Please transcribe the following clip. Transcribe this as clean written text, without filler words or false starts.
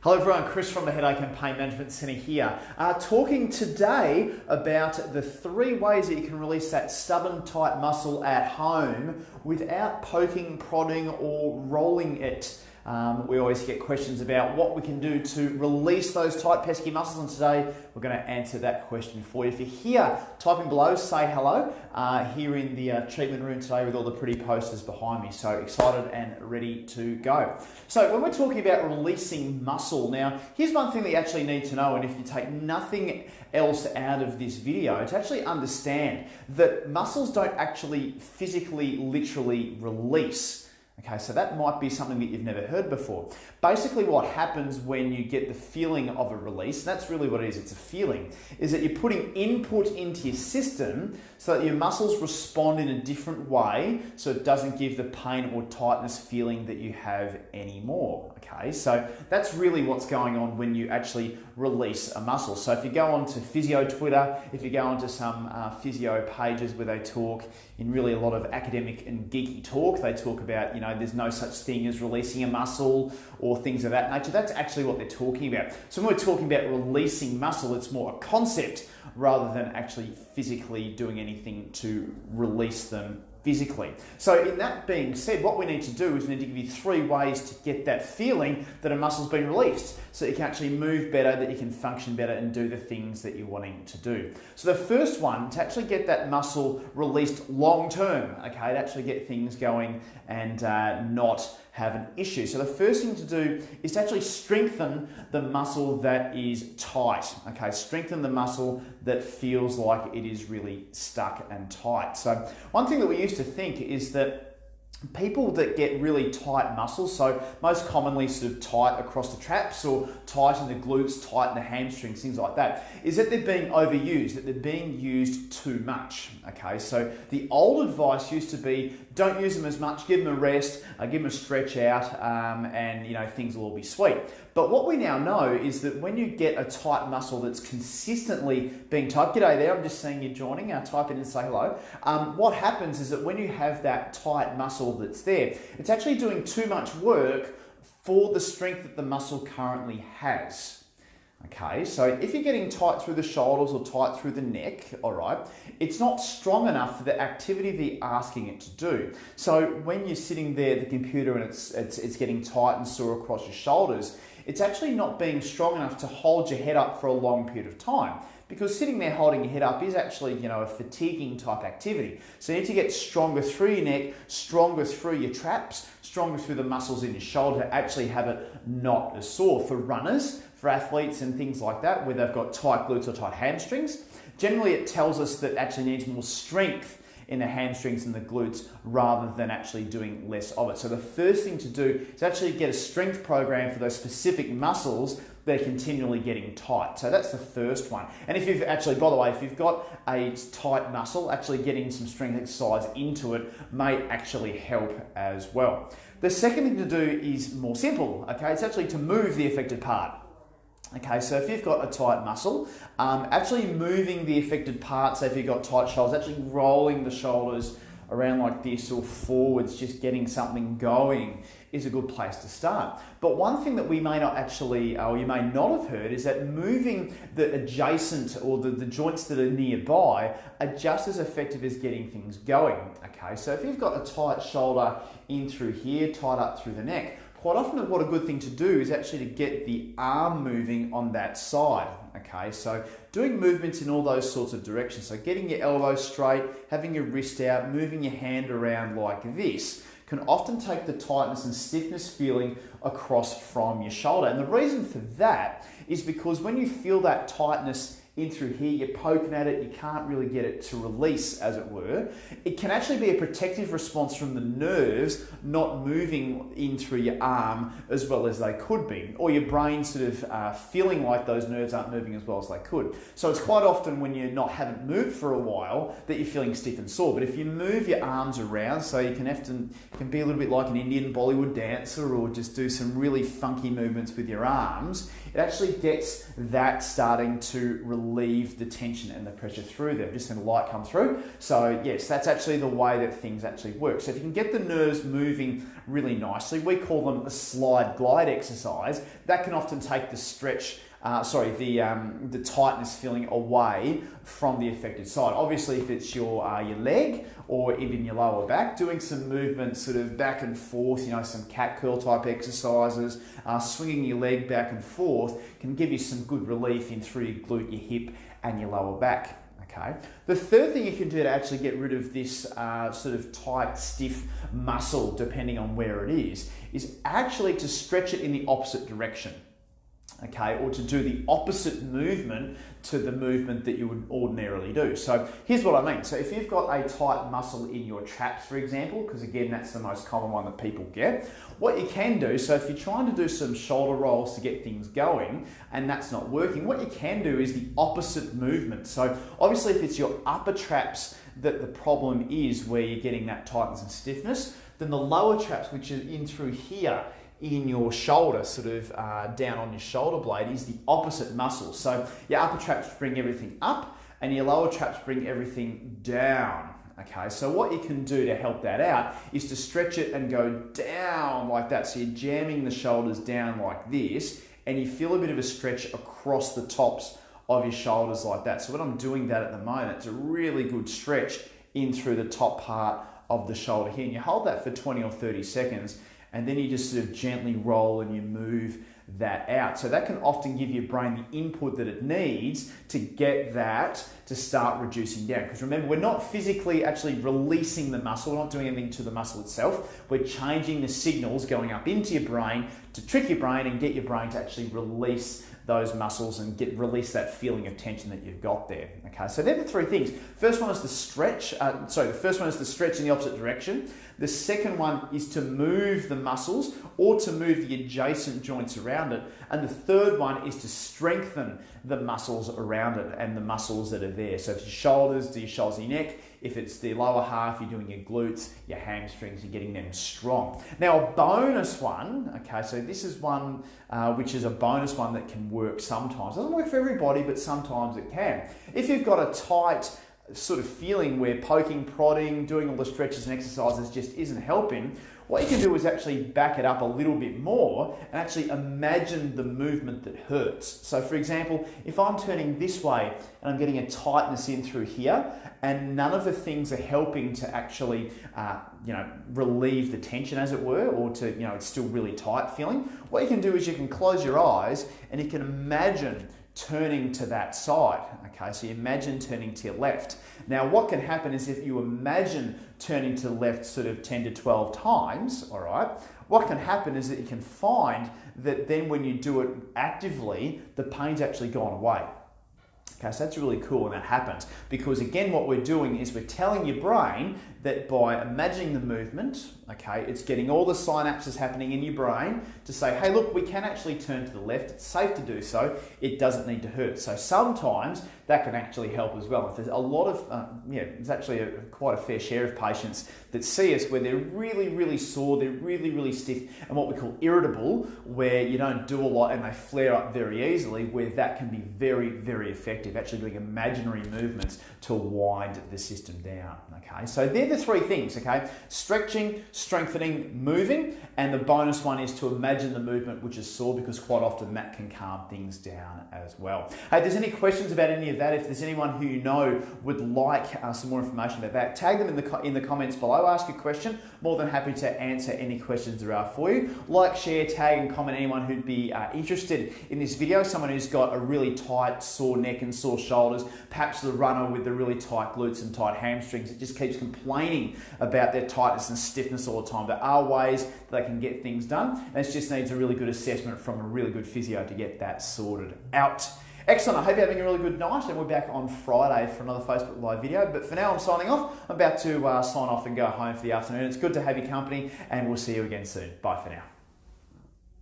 Hello everyone, Chris from the Headache and Pain Management Centre here. Talking today about the 3 ways that you can release that stubborn, tight muscle at home without poking, prodding or rolling it. We always get questions about what we can do to release those tight, pesky muscles, and today we're going to answer that question for you. If you're here, typing below, say hello. Here in the treatment room today with all the pretty posters behind me. So excited and ready to go. So when we're talking about releasing muscle, now here's one thing that you actually need to know, and if you take nothing else out of this video, to actually understand that muscles don't actually physically, literally release. Okay, so that might be something that you've never heard before. Basically what happens when you get the feeling of a release, and that's really what it is, it's a feeling, is that you're putting input into your system so that your muscles respond in a different way so it doesn't give the pain or tightness feeling that you have anymore. Okay, so that's really what's going on when you actually release a muscle. So if you go onto physio Twitter, if you go onto some physio pages where they talk in really a lot of academic and geeky talk, they talk about, you know, there's no such thing as releasing a muscle or things of that nature. That's actually what they're talking about. So when we're talking about releasing muscle, it's more a concept rather than actually physically doing anything to release them physically. So in that being said, what we need to do is we need to give you 3 ways to get that feeling that a muscle's been released so that you can actually move better, that you can function better and do the things that you're wanting to do. So the first one, to actually get that muscle released long term, okay, to actually get things going and not have an issue. So the first thing to do is to actually strengthen the muscle that is tight, okay? Strengthen the muscle that feels like it is really stuck and tight. So one thing that we used to think is that people that get really tight muscles, so most commonly sort of tight across the traps or tight in the glutes, tight in the hamstrings, things like that, is that they're being overused, that they're being used too much, okay? So the old advice used to be, don't use them as much, give them a rest, give them a stretch out, and you know, things will all be sweet. But what we now know is that when you get a tight muscle that's consistently being tight, g'day there, I'm just seeing you joining, type in and say hello. What happens is that when you have that tight muscle that's there, it's actually doing too much work for the strength that the muscle currently has. Okay, so if you're getting tight through the shoulders or tight through the neck, all right, it's not strong enough for the activity that you're asking it to do. So when you're sitting there at the computer and it's getting tight and sore across your shoulders, it's actually not being strong enough to hold your head up for a long period of time. Because sitting there holding your head up is actually, you know, a fatiguing type activity. So you need to get stronger through your neck, stronger through your traps, stronger through the muscles in your shoulder to actually have it not as sore. For runners, for athletes and things like that, where they've got tight glutes or tight hamstrings, generally it tells us that actually needs more strength in the hamstrings and the glutes rather than actually doing less of it. So the first thing to do is actually get a strength program for those specific muscles that are continually getting tight. So that's the first one. And if you've actually, by the way, if you've got a tight muscle, actually getting some strength exercise into it may actually help as well. The second thing to do is more simple, okay? It's actually to move the affected part. Okay, so if you've got a tight muscle, actually moving the affected part, so if you've got tight shoulders, actually rolling the shoulders around like this or forwards, just getting something going is a good place to start. But one thing that we may not actually, or you may not have heard, is that moving the adjacent or the joints that are nearby are just as effective as getting things going. Okay, so if you've got a tight shoulder in through here, tight up through the neck, quite often what a good thing to do is actually to get the arm moving on that side, okay? So doing movements in all those sorts of directions. So getting your elbow straight, having your wrist out, moving your hand around like this can often take the tightness and stiffness feeling across from your shoulder. And the reason for that is because when you feel that tightness in through here, you're poking at it, you can't really get it to release, as it were. It can actually be a protective response from the nerves not moving in through your arm as well as they could be, or your brain sort of feeling like those nerves aren't moving as well as they could. So it's quite often when you haven't moved for a while that you're feeling stiff and sore. But if you move your arms around, so you can be a little bit like an Indian Bollywood dancer or just do some really funky movements with your arms, it actually gets that starting to release relieve the tension and the pressure through there. Just going to light come through. So yes, that's actually the way that things actually work. So if you can get the nerves moving really nicely, we call them a slide glide exercise. That can often take the stretch, the tightness feeling away from the affected side. Obviously, if it's your leg or even your lower back, doing some movement sort of back and forth, some cat curl type exercises, swinging your leg back and forth can give you some good relief in through your glute, your hip, and your lower back. Okay. The third thing you can do to actually get rid of this sort of tight, stiff muscle, depending on where it is actually to stretch it in the opposite direction. Okay, or to do the opposite movement to the movement that you would ordinarily do. So here's what I mean. So if you've got a tight muscle in your traps, for example, because again, that's the most common one that people get, what you can do, so if you're trying to do some shoulder rolls to get things going and that's not working, what you can do is the opposite movement. So obviously if it's your upper traps that the problem is where you're getting that tightness and stiffness, then the lower traps, which are in through here, in your shoulder, sort of down on your shoulder blade, is the opposite muscle. So your upper traps bring everything up and your lower traps bring everything down. Okay, so what you can do to help that out is to stretch it and go down like that. So you're jamming the shoulders down like this and you feel a bit of a stretch across the tops of your shoulders like that. So when I'm doing that at the moment, it's a really good stretch in through the top part of the shoulder here. And you hold that for 20 or 30 seconds. And then you just sort of gently roll and you move that out. So that can often give your brain the input that it needs to get that to start reducing down. Because remember, we're not physically actually releasing the muscle. We're not doing anything to the muscle itself. We're changing the signals going up into your brain to trick your brain and get your brain to actually release those muscles and release that feeling of tension that you've got there. Okay, so they're the three things. First one is the stretch. The first one is the stretch in the opposite direction. The second one is to move the muscles or to move the adjacent joints around it. And the third one is to strengthen the muscles around it and the muscles that are there. So if it's your shoulders, do your shoulders and your neck. If it's the lower half, you're doing your glutes, your hamstrings, you're getting them strong. Now a bonus one, okay, so this is one which is a bonus one that can work sometimes. It doesn't work for everybody, but sometimes it can. If you've got a tight sort of feeling where poking, prodding, doing all the stretches and exercises just isn't helping, what you can do is actually back it up a little bit more and actually imagine the movement that hurts. So for example, if I'm turning this way and I'm getting a tightness in through here and none of the things are helping to actually relieve the tension, as it were, or to, it's still really tight feeling, what you can do is you can close your eyes and you can imagine turning to that side. Okay, so you imagine turning to your left. Now what can happen is if you imagine turning to the left sort of 10 to 12 times, all right, what can happen is that you can find that then when you do it actively, the pain's actually gone away. Okay, so that's really cool when that happens, because again, what we're doing is we're telling your brain that by imagining the movement, okay, it's getting all the synapses happening in your brain to say, hey, look, we can actually turn to the left. It's safe to do so. It doesn't need to hurt. So sometimes that can actually help as well. If there's a lot of, there's actually quite a fair share of patients that see us where they're really, really sore, they're really, really stiff, and what we call irritable, where you don't do a lot and they flare up very easily, where that can be very, very effective, actually doing imaginary movements to wind the system down. Okay, so they're the three things, okay? Stretching, strengthening, moving, and the bonus one is to imagine the movement, which is sore, because quite often that can calm things down as well. Hey, if there's any questions about any of that, if there's anyone who you know would like some more information about that, tag them in the comments below, ask a question. More than happy to answer any questions there are for you. Like, share, tag and comment anyone who'd be interested in this video, someone who's got a really tight, sore neck and sore shoulders, perhaps the runner with the really tight glutes and tight hamstrings. It just keeps complaining about their tightness and stiffness all the time. There are ways that they can get things done, and it just needs a really good assessment from a really good physio to get that sorted out. Excellent, I hope you're having a really good night, and we're back on Friday for another Facebook Live video. But for now, I'm signing off. I'm about to sign off and go home for the afternoon. It's good to have your company, and we'll see you again soon. Bye for now.